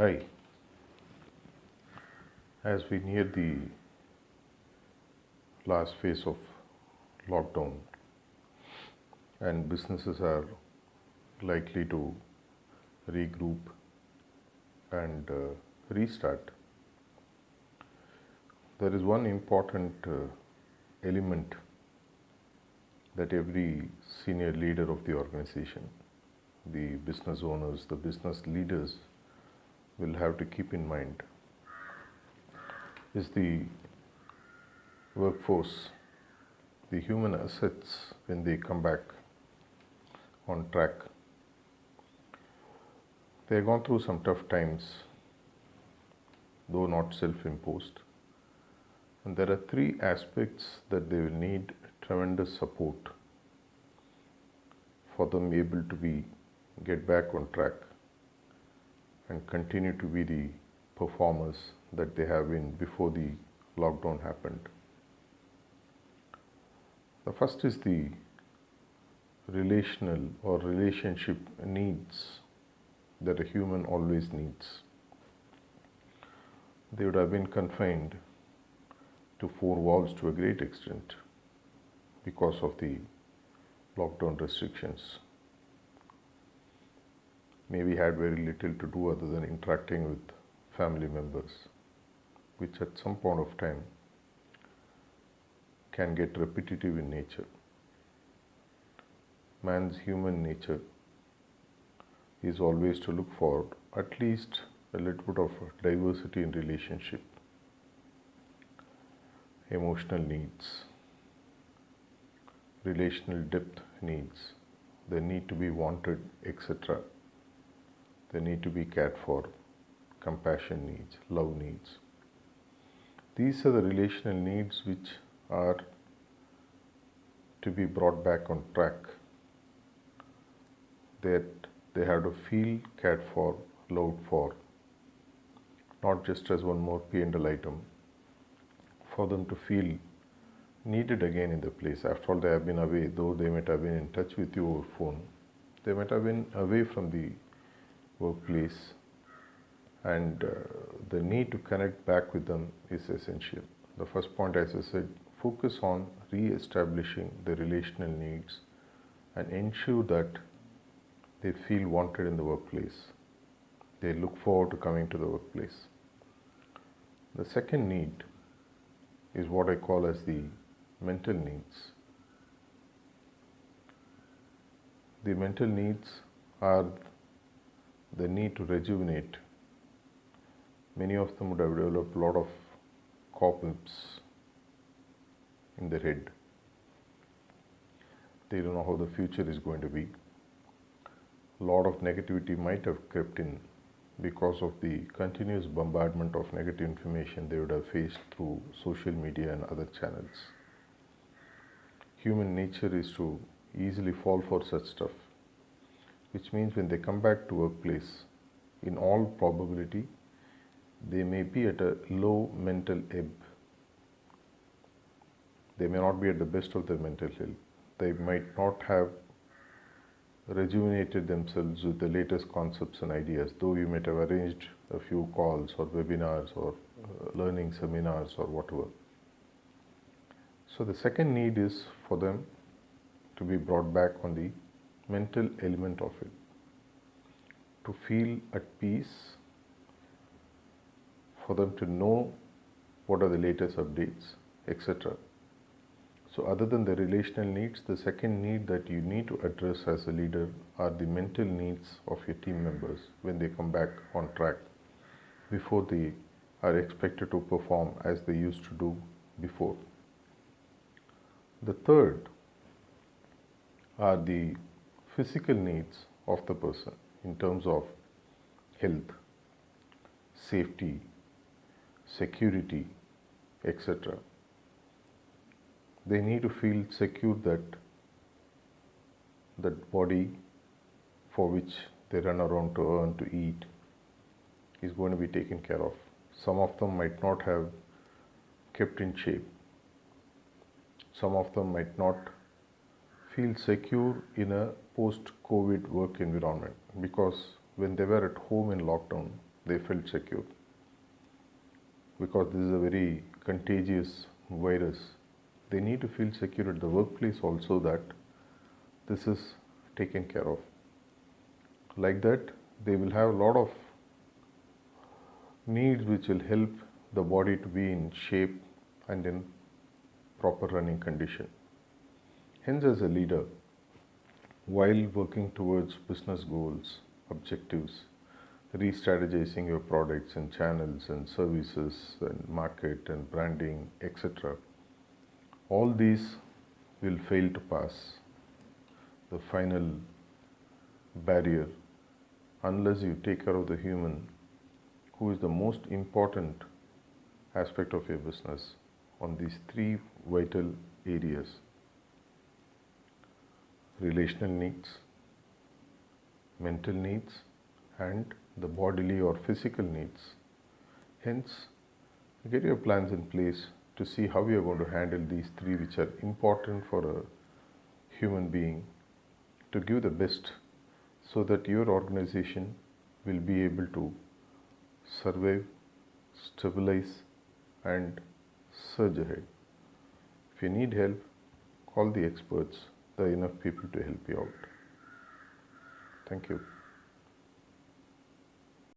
Hi, as we near the last phase of lockdown and businesses are likely to regroup and restart, there is one important element that every senior leader of the organization, the business owners, the business leaders will have to keep in mind is the workforce, the human assets when they come back on track. They have gone through some tough times, though not self-imposed. And there are three aspects that they will need tremendous support for them able to get back on track and continue to be the performers that they have been before the lockdown happened. The first is the relational or relationship needs that a human always needs. They would have been confined to four walls to a great extent because of the lockdown restrictions. Maybe had very little to do other than interacting with family members, which at some point of time can get repetitive in nature. Man's human nature is always to look for at least a little bit of diversity in relationship, emotional needs, relational depth needs, the need to be wanted, etc. The need to be cared for, compassion needs, love needs. These are the relational needs which are to be brought back on track, that they have to feel cared for, loved for, not just as one more P&L item, for them to feel needed again in the place. After all, they have been away, though they might have been in touch with you over phone. They might have been away from the workplace, and the need to connect back with them is essential. The first point, as I said, focus on re-establishing the relational needs and ensure that they feel wanted in the workplace. They look forward to coming to the workplace. The second need is what I call as the mental needs. The mental needs are the need to rejuvenate. Many of them would have developed a lot of cobwebs in their head. They don't know how the future is going to be. A lot of negativity might have crept in because of the continuous bombardment of negative information they would have faced through social media and other channels. Human nature is to easily fall for such stuff, which means when they come back to workplace, in all probability, they may be at a low mental ebb. They may not be at the best of their mental health. They might not have rejuvenated themselves with the latest concepts and ideas, though you might have arranged a few calls or webinars or learning seminars or whatever. So the second need is for them to be brought back on the mental element of it, to feel at peace, for them to know what are the latest updates, etc. So other than the relational needs, the second need that you need to address as a leader are the mental needs of your team members when they come back on track, before they are expected to perform as they used to do before. The third are the physical needs of the person in terms of health, safety, security, etc. They need to feel secure that that body for which they run around to earn, to eat, is going to be taken care of. Some of them might not have kept in shape. Some of them might not feel secure in a post-COVID work environment, because when they were at home in lockdown, they felt secure, because this is a very contagious virus. They need to feel secure at the workplace also, that this is taken care of. Like that, they will have a lot of needs which will help the body to be in shape and in proper running condition. Hence, as a leader, while working towards business goals, objectives, re-strategizing your products and channels and services and market and branding, etc., all these will fail to pass the final barrier unless you take care of the human, who is the most important aspect of your business, on these three vital areas: relational needs, mental needs, and the bodily or physical needs. Hence, get your plans in place to see how you are going to handle these three, which are important for a human being to give the best, so that your organization will be able to survive, stabilize, and surge ahead. If you need help, call the experts. There are enough people to help you out. Thank you.